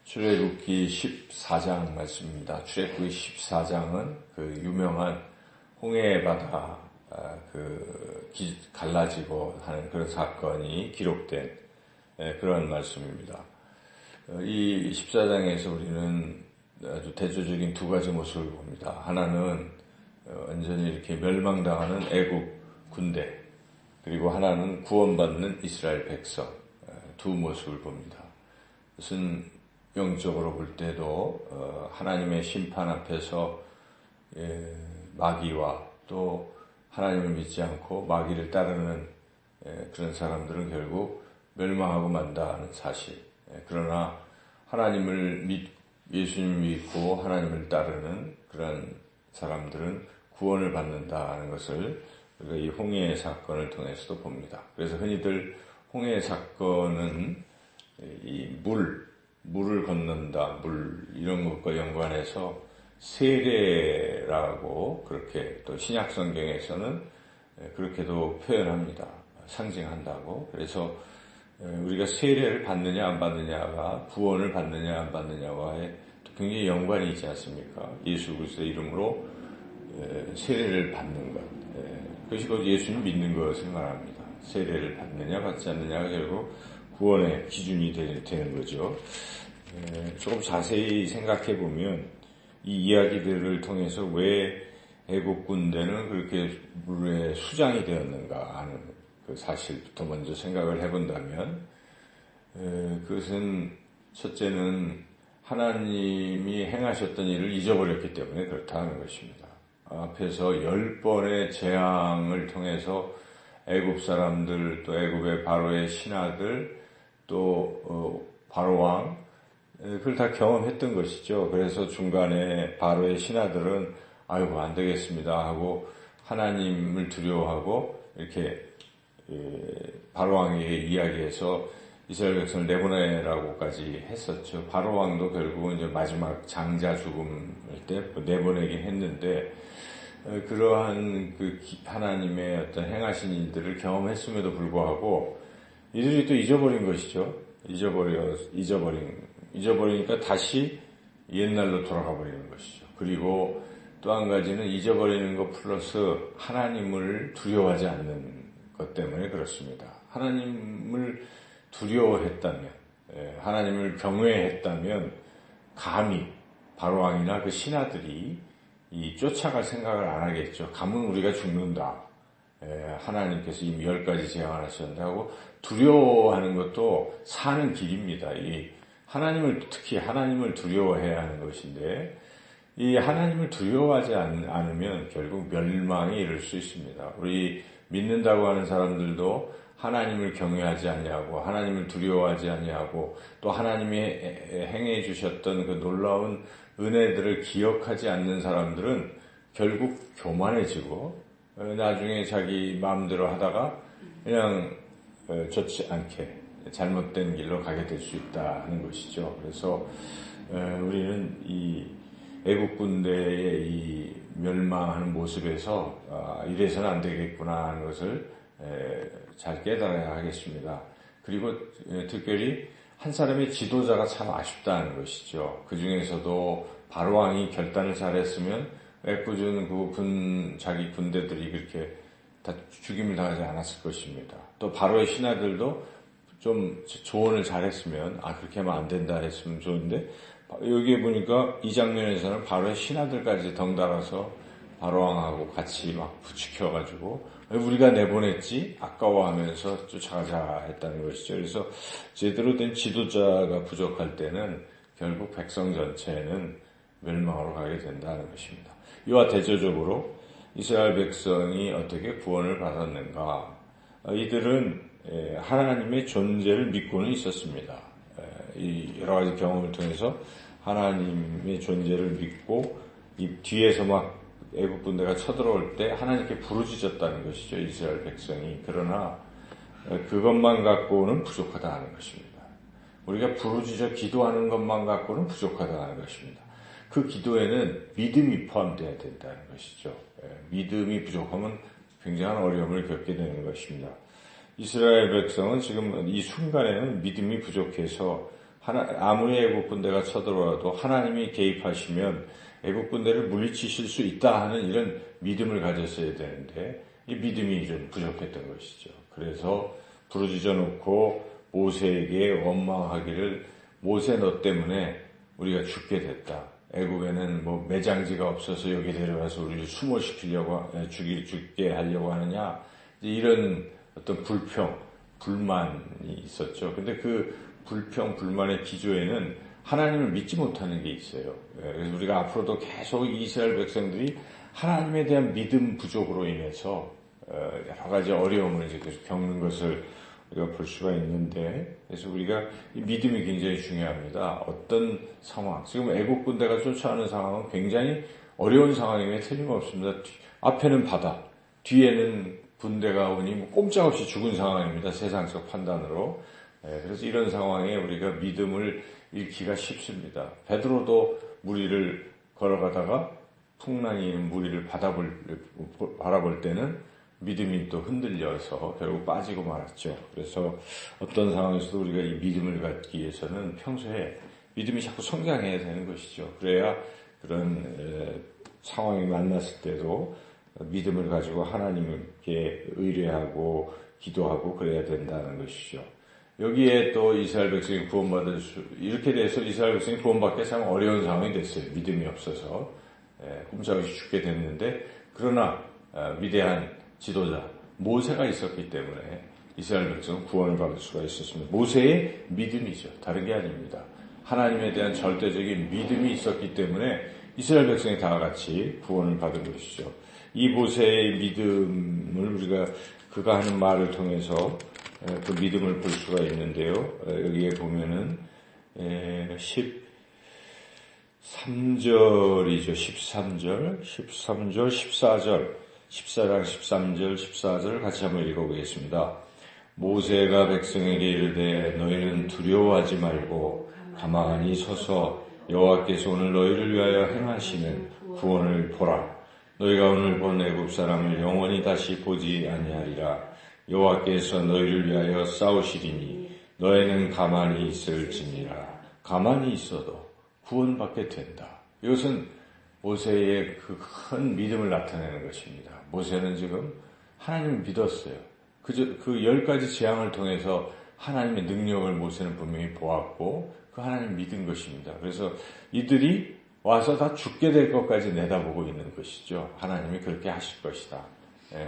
출애굽기 14장 말씀입니다. 출애굽기 14장은 그 유명한 홍해 바다 갈라지고 하는 그런 사건이 기록된 그런 말씀입니다. 이 14장에서 우리는 아주 대조적인 두 가지 모습을 봅니다. 하나는 완전히 이렇게 멸망당하는 애굽 군대, 그리고 하나는 구원받는 이스라엘 백성, 두 모습을 봅니다. 무슨 영적으로 볼 때도 하나님의 심판 앞에서 마귀와 또 하나님을 믿지 않고 마귀를 따르는 그런 사람들은 결국 멸망하고 만다는 사실. 그러나 예수님을 믿고 하나님을 따르는 그런 사람들은 구원을 받는다는 것을 우리가 이 홍해의 사건을 통해서도 봅니다. 그래서 흔히들 홍해의 사건은 이 물을 건넌다, 이런 것과 연관해서 세례라고 그렇게 또 신약 성경에서는 그렇게도 표현합니다. 상징한다고. 그래서 우리가 세례를 받느냐 안 받느냐가 구원을 받느냐 안 받느냐와의 굉장히 연관이 있지 않습니까? 예수 그리스도의 이름으로 세례를 받는 것. 그것이 곧 예수님 믿는 것을 말합니다. 세례를 받느냐 받지 않느냐가 결국 구원의 기준이 되는 거죠. 조금 자세히 생각해 보면 이 이야기들을 통해서 왜 애국 군대는 그렇게 물에 수장이 되었는가 하는 그 사실부터 먼저 생각을 해본다면, 그것은 첫째는 하나님이 행하셨던 일을 잊어버렸기 때문에 그렇다는 것입니다. 앞에서 10번의 재앙을 통해서 애굽 사람들, 또 애굽의 바로의 신하들, 또 바로왕, 그걸 다 경험했던 것이죠. 그래서 중간에 바로의 신하들은 아이고 안 되겠습니다 하고 하나님을 두려워하고 이렇게 바로왕에게 이야기해서 이스라엘 백성을 내보내라고까지 했었죠. 바로왕도 결국은 이제 마지막 장자 죽음일 때 내보내긴 했는데, 그러한 하나님의 어떤 행하신 일들을 경험했음에도 불구하고 이들이 또 잊어버린 것이죠. 잊어버리니까 다시 옛날로 돌아가 버리는 것이죠. 그리고 또 한 가지는 잊어버리는 것 플러스 하나님을 두려워하지 않는 것 때문에 그렇습니다. 하나님을 두려워했다면, 하나님을 경외했다면 감히 바로왕이나 그 신하들이 쫓아갈 생각을 안 하겠죠. 가면 우리가 죽는다. 하나님께서 이미 10가지 재앙을 하셨는데 하고 두려워하는 것도 사는 길입니다. 특히 하나님을 두려워해야 하는 것인데, 이 하나님을 두려워하지 않으면 결국 멸망에 이를 수 있습니다. 우리 믿는다고 하는 사람들도 하나님을 경외하지 아니하고 하나님을 두려워하지 아니하고 또 하나님이 행해 주셨던 그 놀라운 은혜들을 기억하지 않는 사람들은 결국 교만해지고 나중에 자기 마음대로 하다가 그냥 좋지 않게 잘못된 길로 가게 될 수 있다는 것이죠. 그래서 우리는 이 애국 군대의 이 멸망하는 모습에서 이래서는 안 되겠구나 하는 것을 잘 깨달아야 하겠습니다. 그리고 특별히 한 사람의 지도자가 참 아쉽다는 것이죠. 그 중에서도 바로왕이 결단을 잘했으면 애꿎은 자기 군대들이 그렇게 다 죽임을 당하지 않았을 것입니다. 또 바로의 신하들도 좀 조언을 잘했으면 그렇게 하면 안 된다 했으면 좋은데, 여기에 보니까 이 장면에서는 바로의 신하들까지 덩달아서 바로왕하고 같이 막 부추겨가지고 우리가 내보냈지 아까워하면서 쫓아가자 했다는 것이죠. 그래서 제대로 된 지도자가 부족할 때는 결국 백성 전체는 멸망으로 가게 된다는 것입니다. 이와 대조적으로 이스라엘 백성이 어떻게 구원을 받았는가? 이들은 하나님의 존재를 믿고는 있었습니다. 이 여러 가지 경험을 통해서 하나님의 존재를 믿고 이 뒤에서 막 애국 군대가 쳐들어올 때 하나님께 부르짖었다는 것이죠. 이스라엘 백성이. 그러나 그것만 갖고는 부족하다는 것입니다. 우리가 부르짖어 기도하는 것만 갖고는 부족하다는 것입니다. 그 기도에는 믿음이 포함되어야 된다는 것이죠. 믿음이 부족하면 굉장한 어려움을 겪게 되는 것입니다. 이스라엘 백성은 지금 이 순간에는 믿음이 부족해서 아무리 애국 군대가 쳐들어와도 하나님이 개입하시면 애국 군대를 물리치실 수 있다 하는 이런 믿음을 가졌어야 되는데 이 믿음이 좀 부족했던 것이죠. 그래서 부르짖어 놓고 모세에게 원망하기를 모세 너 때문에 우리가 죽게 됐다. 애국에는 뭐 매장지가 없어서 여기 데려와서 우리를 수모시키려고 죽게 하려고 하느냐 이런 어떤 불만이 있었죠. 근데 그 불만의 기조에는 하나님을 믿지 못하는 게 있어요. 그래서 우리가 앞으로도 계속 이스라엘 백성들이 하나님에 대한 믿음 부족으로 인해서 여러 가지 어려움을 이제 계속 겪는 것을 우리가 볼 수가 있는데, 그래서 우리가 이 믿음이 굉장히 중요합니다. 어떤 상황, 지금 애국 군대가 쫓아오는 상황은 굉장히 어려운 상황임에 틀림없습니다. 앞에는 바다, 뒤에는 군대가 오니 뭐 꼼짝없이 죽은 상황입니다. 세상적 판단으로. 그래서 이런 상황에 우리가 믿음을 잃기가 쉽습니다. 베드로도 무리를 걸어가다가 풍랑이 무리를 바라볼 때는 믿음이 또 흔들려서 결국 빠지고 말았죠. 그래서 어떤 상황에서도 우리가 이 믿음을 갖기 위해서는 평소에 믿음이 자꾸 성장해야 되는 것이죠. 그래야 그런 상황이 만났을 때도 믿음을 가지고 하나님께 의뢰하고 기도하고 그래야 된다는 것이죠. 여기에 또 이스라엘 백성이 이렇게 돼서 이스라엘 백성이 구원받기 참 어려운 상황이 됐어요. 믿음이 없어서 꼼짝없이 죽게 됐는데, 그러나 위대한 지도자 모세가 있었기 때문에 이스라엘 백성은 구원을 받을 수가 있었습니다. 모세의 믿음이죠. 다른 게 아닙니다. 하나님에 대한 절대적인 믿음이 있었기 때문에 이스라엘 백성이 다 같이 구원을 받은 것이죠. 이 모세의 믿음을 그가 하는 말을 통해서 그 믿음을 볼 수가 있는데요. 여기에 보면은 13절이죠. 13절, 14절, 14장 13절, 14절 같이 한번 읽어보겠습니다. 모세가 백성에게 이르되 너희는 두려워하지 말고 가만히 서서 여호와께서 오늘 너희를 위하여 행하시는 구원을 보라. 너희가 오늘 본 애굽 사람을 영원히 다시 보지 아니하리라. 여호와께서 너희를 위하여 싸우시리니 너희는 가만히 있을지니라. 가만히 있어도 구원받게 된다. 이것은 모세의 그 큰 믿음을 나타내는 것입니다. 모세는 지금 하나님을 믿었어요. 그 10가지 재앙을 통해서 하나님의 능력을 모세는 분명히 보았고 그 하나님을 믿은 것입니다. 그래서 이들이 와서 다 죽게 될 것까지 내다보고 있는 것이죠. 하나님이 그렇게 하실 것이다.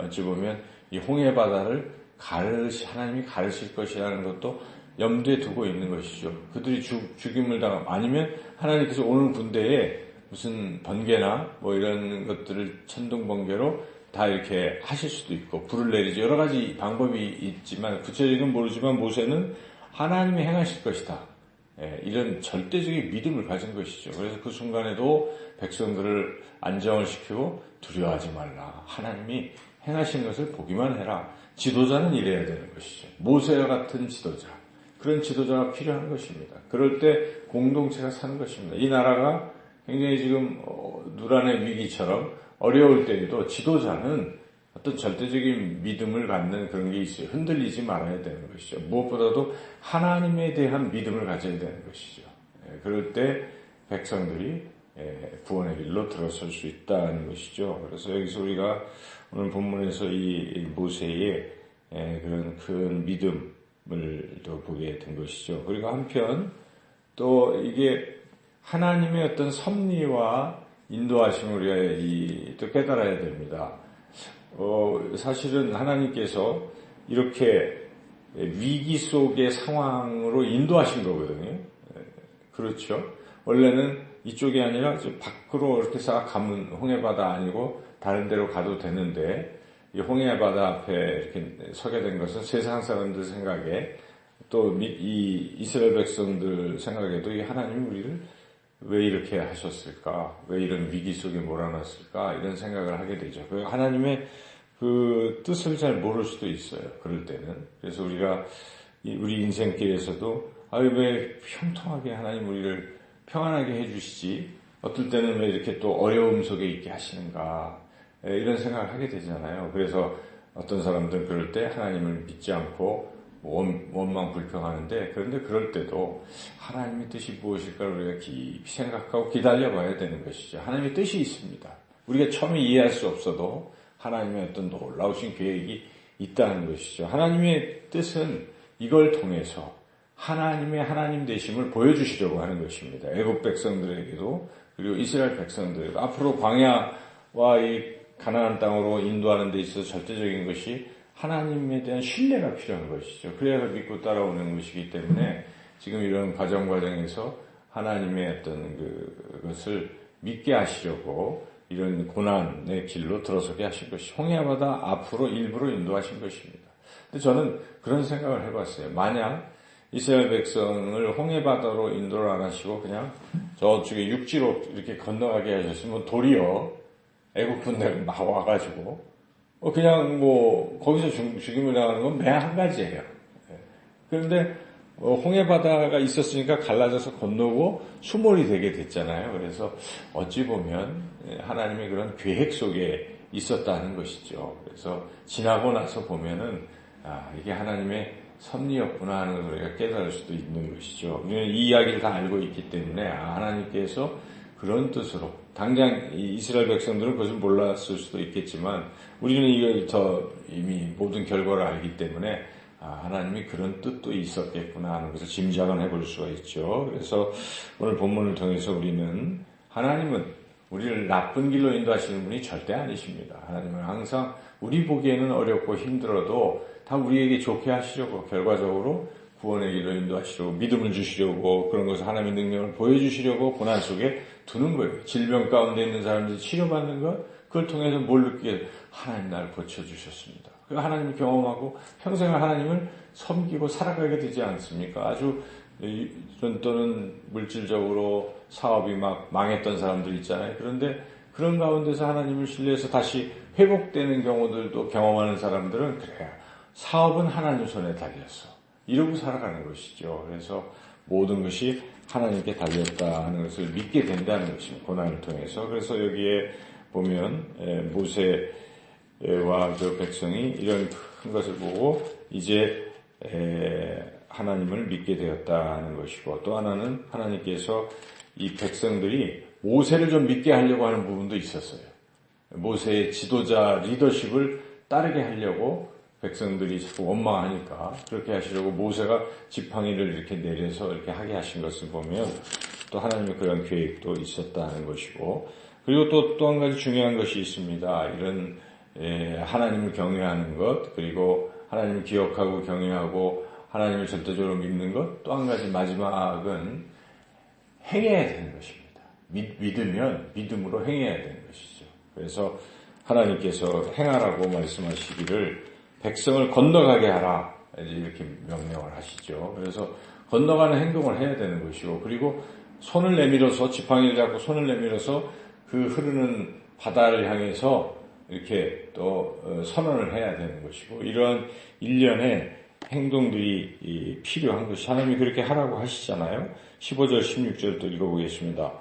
어찌 보면 이 홍해 바다를 하나님이 가르칠 것이라는 것도 염두에 두고 있는 것이죠. 그들이 죽임을 당하면, 아니면 하나님께서 오는 군대에 무슨 번개나 뭐 이런 것들을 천둥 번개로 다 이렇게 하실 수도 있고 불을 내리지, 여러 가지 방법이 있지만 구체적인 모르지만 모세는 하나님이 행하실 것이다. 이런 절대적인 믿음을 가진 것이죠. 그래서 그 순간에도 백성들을 안정을 시키고 두려워하지 말라. 하나님이 행하신 것을 보기만 해라. 지도자는 이래야 되는 것이죠. 모세와 같은 지도자. 그런 지도자가 필요한 것입니다. 그럴 때 공동체가 사는 것입니다. 이 나라가 굉장히 지금 누란의 위기처럼 어려울 때에도 지도자는 어떤 절대적인 믿음을 갖는 그런 게 있어요. 흔들리지 말아야 되는 것이죠. 무엇보다도 하나님에 대한 믿음을 가져야 되는 것이죠. 그럴 때 백성들이 구원의 길로 들어설 수 있다는 것이죠. 그래서 여기서 우리가 오늘 본문에서 이 모세의 그런 큰 믿음을 또 보게 된 것이죠. 그리고 한편 또 이게 하나님의 어떤 섭리와 인도하심을 우리가 또 깨달아야 됩니다. 사실은 하나님께서 이렇게 위기 속의 상황으로 인도하신 거거든요. 그렇죠. 원래는 이쪽이 아니라 밖으로 이렇게 싹 가면 홍해바다 아니고 다른 데로 가도 되는데, 이 홍해바다 앞에 이렇게 서게 된 것은 세상 사람들 생각에 또 이 이스라엘 백성들 생각에도 이 하나님이 우리를 왜 이렇게 하셨을까? 왜 이런 위기 속에 몰아넣었을까? 이런 생각을 하게 되죠. 하나님의 그 뜻을 잘 모를 수도 있어요. 그럴 때는. 그래서 우리가 우리 인생길에서도 왜 형통하게 하나님 우리를 평안하게 해주시지? 어떨 때는 왜 이렇게 또 어려움 속에 있게 하시는가? 이런 생각을 하게 되잖아요. 그래서 어떤 사람들은 그럴 때 하나님을 믿지 않고 원망 불평하는데, 그런데 그럴 때도 하나님의 뜻이 무엇일까 우리가 깊이 생각하고 기다려봐야 되는 것이죠. 하나님의 뜻이 있습니다. 우리가 처음에 이해할 수 없어도 하나님의 어떤 놀라우신 계획이 있다는 것이죠. 하나님의 뜻은 이걸 통해서 하나님의 하나님 되심을 보여주시려고 하는 것입니다. 애국 백성들에게도 그리고 이스라엘 백성들에게도 앞으로 광야와 이 가나안 땅으로 인도하는 데 있어서 절대적인 것이 하나님에 대한 신뢰가 필요한 것이죠. 그래야 믿고 따라오는 것이기 때문에 지금 이런 과정에서 하나님의 어떤 그것을 믿게 하시려고 이런 고난의 길로 들어서게 하신 것이 홍해바다 앞으로 일부러 인도하신 것입니다. 근데 저는 그런 생각을 해봤어요. 만약 이스라엘 백성을 홍해바다로 인도를 안 하시고 그냥 저쪽에 육지로 이렇게 건너가게 하셨으면 도리어 애국 군대가 막 와가지고 그냥 거기서 죽임을 당하는 건 매한 한 가지예요. 그런데 홍해바다가 있었으니까 갈라져서 건너고 수몰이 되게 됐잖아요. 그래서 어찌 보면 하나님의 그런 계획 속에 있었다는 것이죠. 그래서 지나고 나서 보면은 이게 하나님의 섭리였구나 하는 것을 우리가 깨달을 수도 있는 것이죠. 우리는 이 이야기를 다 알고 있기 때문에 하나님께서 그런 뜻으로 당장 이스라엘 백성들은 그것을 몰랐을 수도 있겠지만 우리는 이걸 더 이미 모든 결과를 알기 때문에 하나님이 그런 뜻도 있었겠구나 하는 것을 짐작은 해볼 수가 있죠. 그래서 오늘 본문을 통해서 우리는 하나님은 우리를 나쁜 길로 인도하시는 분이 절대 아니십니다. 하나님은 항상 우리 보기에는 어렵고 힘들어도 다 우리에게 좋게 하시려고 결과적으로 구원의 길로 인도하시려고 믿음을 주시려고 그런 것을 하나님의 능력을 보여주시려고 고난 속에 두는 거예요. 질병 가운데 있는 사람들이 치료받는 것 그걸 통해서 뭘 느끼게 하나님 나를 고쳐주셨습니다. 그 하나님을 경험하고 평생을 하나님을 섬기고 살아가게 되지 않습니까? 아주 또는 물질적으로 사업이 막 망했던 사람들 있잖아요. 그런데 그런 가운데서 하나님을 신뢰해서 다시 회복되는 경우들도 경험하는 사람들은 그래요. 사업은 하나님 손에 달렸어. 이러고 살아가는 것이죠. 그래서 모든 것이 하나님께 달렸다 하는 것을 믿게 된다는 것입니다. 고난을 통해서. 그래서 여기에 보면 모세와 그 백성이 이런 큰 것을 보고 이제 하나님을 믿게 되었다 하는 것이고 또 하나는 하나님께서 이 백성들이 모세를 좀 믿게 하려고 하는 부분도 있었어요. 모세의 지도자 리더십을 따르게 하려고 백성들이 자꾸 원망하니까 그렇게 하시려고 모세가 지팡이를 이렇게 내려서 이렇게 하게 하신 것을 보면 또 하나님의 그런 계획도 있었다는 것이고 그리고 또 한 가지 중요한 것이 있습니다. 이런 하나님을 경외하는 것 그리고 하나님을 기억하고 경외하고 하나님을 절대적으로 믿는 것 또 한 가지 마지막은 행해야 되는 것입니다. 믿으면 믿음으로 행해야 되는 것이죠. 그래서 하나님께서 행하라고 말씀하시기를 백성을 건너가게 하라 이렇게 명령을 하시죠. 그래서 건너가는 행동을 해야 되는 것이고 그리고 손을 내밀어서 지팡이를 잡고 손을 내밀어서 그 흐르는 바다를 향해서 이렇게 또 선언을 해야 되는 것이고 이러한 일련의 행동들이 필요한 것이 하나님이 그렇게 하라고 하시잖아요. 15절 16절 또 읽어보겠습니다.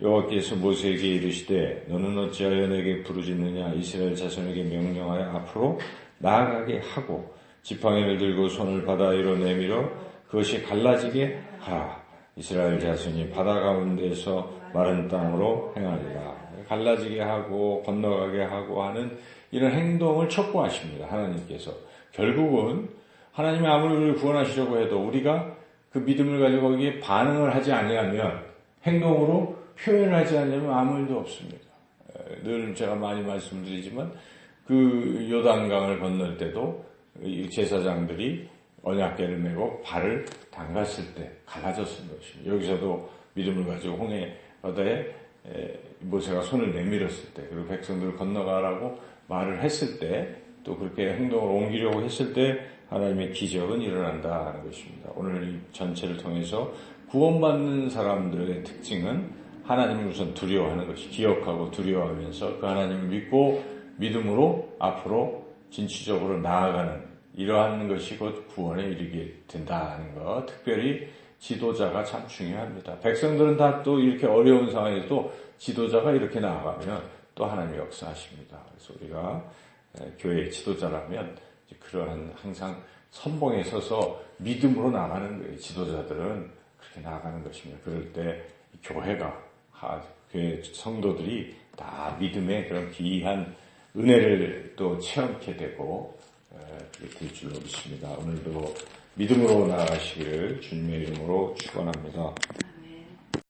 여호와께서 모세에게 이르시되 너는 어찌하여 내게 부르짖느냐 이스라엘 자손에게 명령하여 앞으로 나아가게 하고 지팡이를 들고 손을 바다 위로 내밀어 그것이 갈라지게 하라. 이스라엘 자손이 바다 가운데서 마른 땅으로 행하리라. 갈라지게 하고 건너가게 하고 하는 이런 행동을 촉구하십니다. 하나님께서. 결국은 하나님이 아무리 우리를 구원하시려고 해도 우리가 그 믿음을 가지고 거기에 반응을 하지 아니하면 행동으로 표현을 하지 않으면 아무 일도 없습니다. 늘 제가 많이 말씀드리지만 그 요단강을 건널 때도 제사장들이 언약궤를 메고 발을 담갔을 때 갈라졌을 것입니다. 여기서도 믿음을 가지고 홍해 바다에 모세가 손을 내밀었을 때 그리고 백성들을 건너가라고 말을 했을 때 또 그렇게 행동을 옮기려고 했을 때 하나님의 기적은 일어난다는 것입니다. 오늘 이 전체를 통해서 구원받는 사람들의 특징은 하나님을 우선 두려워하는 것이 기억하고 두려워하면서 그 하나님을 믿고 믿음으로 앞으로 진취적으로 나아가는 이러한 것이 곧 구원에 이르게 된다는 것. 특별히 지도자가 참 중요합니다. 백성들은 다 또 이렇게 어려운 상황에서도 지도자가 이렇게 나아가면 또 하나님이 역사하십니다. 그래서 우리가 교회의 지도자라면 그러한 항상 선봉에 서서 믿음으로 나가는 거예요. 지도자들은 그렇게 나가는 것입니다. 그럴 때 교회가, 교회 성도들이 다 믿음의 그런 귀한 은혜를 또 체험케 되고 그렇게 될 줄로 믿습니다. 오늘도 믿음으로 나아가시기를 주님의 이름으로 축원합니다.